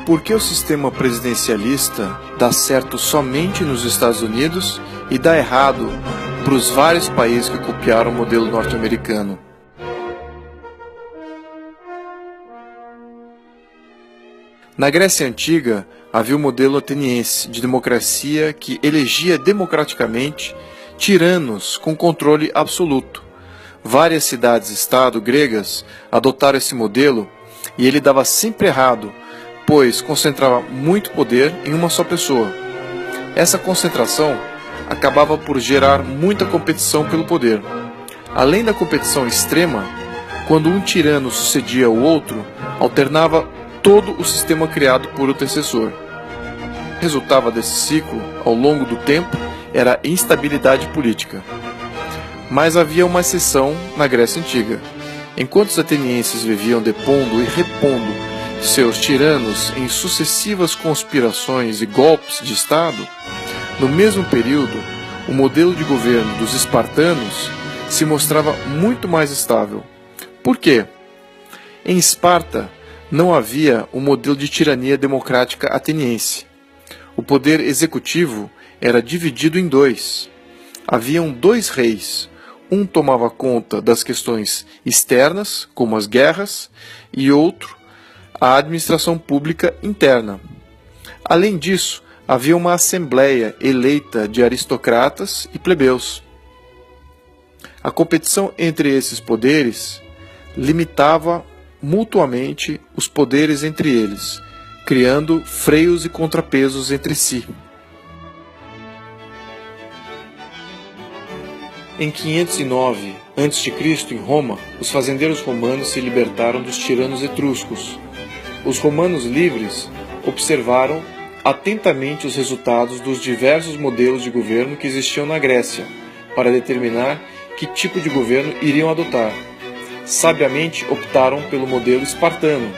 Por que o sistema presidencialista dá certo somente nos Estados Unidos e dá errado para os vários países que copiaram o modelo norte-americano? Na Grécia Antiga, havia o modelo ateniense de democracia que elegia democraticamente tiranos com controle absoluto. Várias cidades-estado gregas adotaram esse modelo e ele dava sempre errado, pois concentrava muito poder em uma só pessoa. Essa concentração acabava por gerar muita competição pelo poder. Além da competição extrema, quando um tirano sucedia o outro, alternava todo o sistema criado por o antecessor. O que resultava desse ciclo, ao longo do tempo, era a instabilidade política. Mas havia uma exceção na Grécia Antiga. Enquanto os atenienses viviam depondo e repondo seus tiranos em sucessivas conspirações e golpes de Estado, no mesmo período, o modelo de governo dos espartanos se mostrava muito mais estável. Por quê? Em Esparta, não havia um modelo de tirania democrática ateniense. O poder executivo era dividido em dois. Haviam dois reis. Um tomava conta das questões externas, como as guerras, e outro, a administração pública interna. Além disso, havia uma assembleia eleita de aristocratas e plebeus. A competição entre esses poderes limitava mutuamente os poderes entre eles, criando freios e contrapesos entre si. Em 509 a.C., em Roma, os fazendeiros romanos se libertaram dos tiranos etruscos. Os romanos livres observaram atentamente os resultados dos diversos modelos de governo que existiam na Grécia, para determinar que tipo de governo iriam adotar. Sabiamente optaram pelo modelo espartano,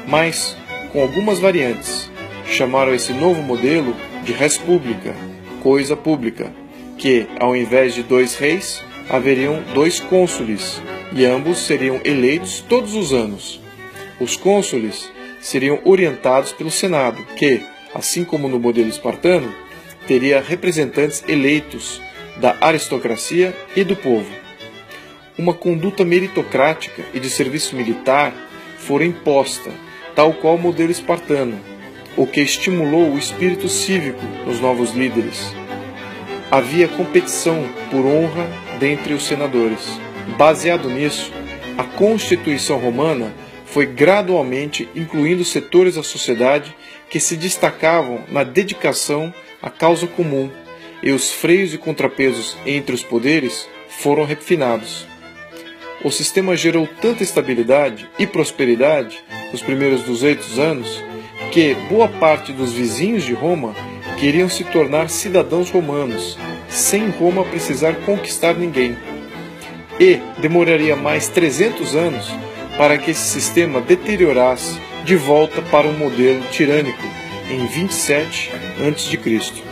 mas com algumas variantes. Chamaram esse novo modelo de res publica, coisa pública, que, ao invés de dois reis, haveriam dois cônsules, e ambos seriam eleitos todos os anos. Os cônsules seriam orientados pelo Senado, que, assim como no modelo espartano, teria representantes eleitos da aristocracia e do povo. Uma conduta meritocrática e de serviço militar fora imposta, tal qual o modelo espartano, o que estimulou o espírito cívico nos novos líderes. Havia competição por honra dentre os senadores. Baseado nisso, a Constituição Romana foi gradualmente incluindo setores da sociedade que se destacavam na dedicação à causa comum, e os freios e contrapesos entre os poderes foram refinados. O sistema gerou tanta estabilidade e prosperidade nos primeiros 200 anos que boa parte dos vizinhos de Roma queriam se tornar cidadãos romanos, sem Roma precisar conquistar ninguém. E demoraria mais 300 anos para que esse sistema deteriorasse de volta para um modelo tirânico em 27 a.C.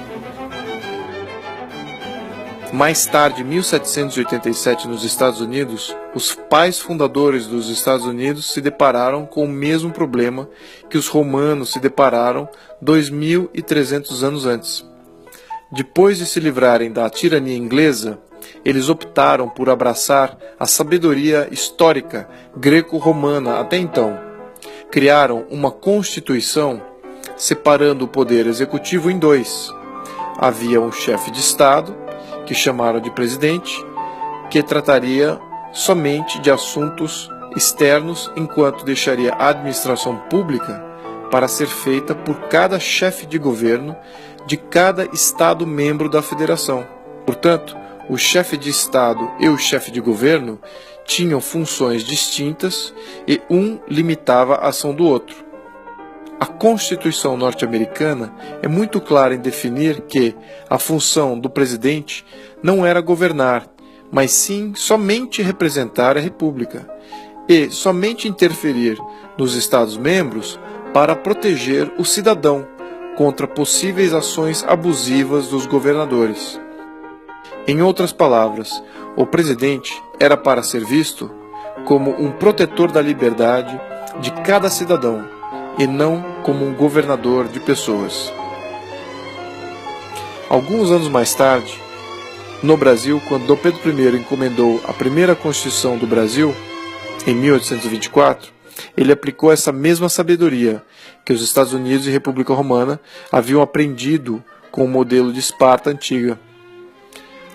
Mais tarde, em 1787, nos Estados Unidos, os pais fundadores dos Estados Unidos se depararam com o mesmo problema que os romanos se depararam 2.300 anos antes. Depois de se livrarem da tirania inglesa, eles optaram por abraçar a sabedoria histórica greco-romana até então. Criaram uma constituição separando o poder executivo em dois. Havia um chefe de Estado, que chamaram de presidente, que trataria somente de assuntos externos, enquanto deixaria a administração pública para ser feita por cada chefe de governo de cada Estado membro da Federação. Portanto, o chefe de Estado e o chefe de governo tinham funções distintas e um limitava a ação do outro. A Constituição norte-americana é muito clara em definir que a função do presidente não era governar, mas sim somente representar a República e somente interferir nos Estados-membros para proteger o cidadão contra possíveis ações abusivas dos governadores. Em outras palavras, o presidente era para ser visto como um protetor da liberdade de cada cidadão e não como um governador de pessoas. Alguns anos mais tarde, no Brasil, quando Dom Pedro I encomendou a primeira Constituição do Brasil, em 1824, ele aplicou essa mesma sabedoria que os Estados Unidos e República Romana haviam aprendido com o modelo de Esparta antiga.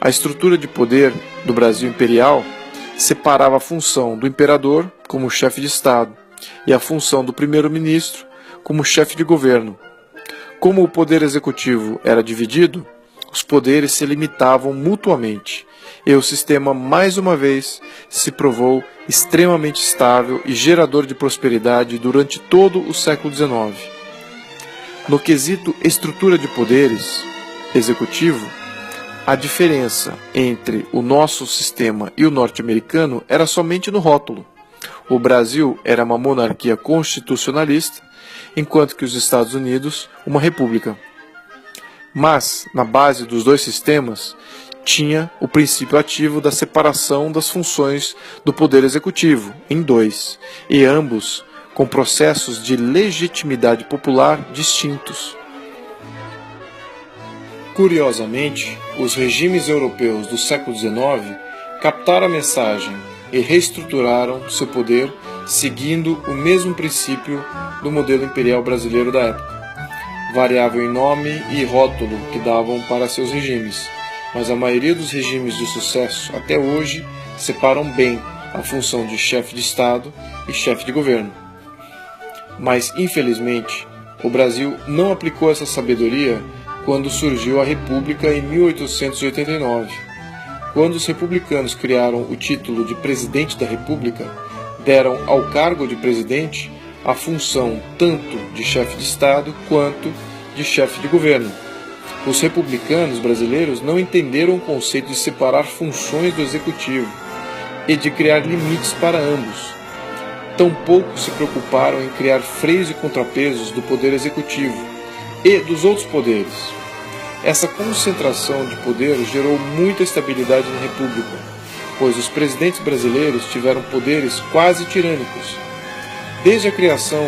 A estrutura de poder do Brasil imperial separava a função do imperador como chefe de Estado e a função do primeiro-ministro como chefe de governo. Como o poder executivo era dividido, os poderes se limitavam mutuamente, e o sistema, mais uma vez, se provou extremamente estável e gerador de prosperidade durante todo o século XIX. No quesito estrutura de poderes executivo, a diferença entre o nosso sistema e o norte-americano era somente no rótulo. O Brasil era uma monarquia constitucionalista, enquanto que os Estados Unidos, uma república. Mas, na base dos dois sistemas, tinha o princípio ativo da separação das funções do poder executivo, em dois, e ambos com processos de legitimidade popular distintos. Curiosamente, os regimes europeus do século XIX captaram a mensagem e reestruturaram seu poder seguindo o mesmo princípio do modelo imperial brasileiro da época, variável em nome e rótulo que davam para seus regimes, mas a maioria dos regimes de sucesso até hoje separam bem a função de chefe de Estado e chefe de governo. Mas, infelizmente, o Brasil não aplicou essa sabedoria quando surgiu a República em 1889. Quando os republicanos criaram o título de Presidente da República, deram ao cargo de presidente a função tanto de chefe de Estado quanto de chefe de governo. Os republicanos brasileiros não entenderam o conceito de separar funções do executivo e de criar limites para ambos. Tampouco se preocuparam em criar freios e contrapesos do poder executivo e dos outros poderes. Essa concentração de poder gerou muita instabilidade na República, pois os presidentes brasileiros tiveram poderes quase tirânicos. Desde a criação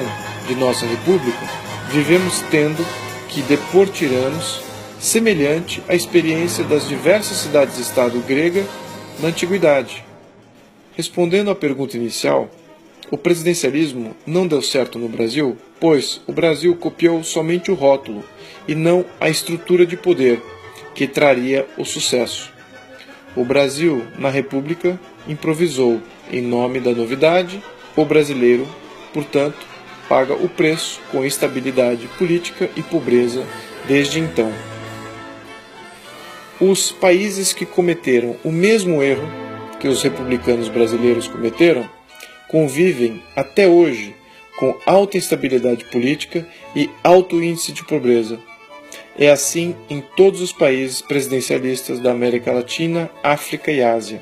de nossa República, vivemos tendo que depor tiranos, semelhante à experiência das diversas cidades-estado grega na Antiguidade. Respondendo à pergunta inicial, o presidencialismo não deu certo no Brasil, pois o Brasil copiou somente o rótulo e não a estrutura de poder que traria o sucesso. O Brasil, na República, improvisou em nome da novidade. O brasileiro, portanto, paga o preço com instabilidade política e pobreza desde então. Os países que cometeram o mesmo erro que os republicanos brasileiros cometeram convivem até hoje com alta instabilidade política e alto índice de pobreza. É assim em todos os países presidencialistas da América Latina, África e Ásia.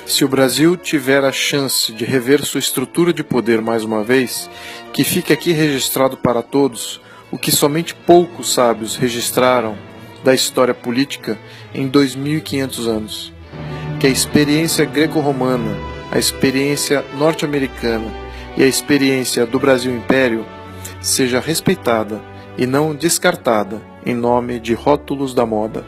Se o Brasil tiver a chance de rever sua estrutura de poder mais uma vez, que fique aqui registrado para todos o que somente poucos sábios registraram da história política em 2500 anos. Que a experiência greco-romana, a experiência norte-americana e a experiência do Brasil Império seja respeitada e não descartada em nome de rótulos da moda.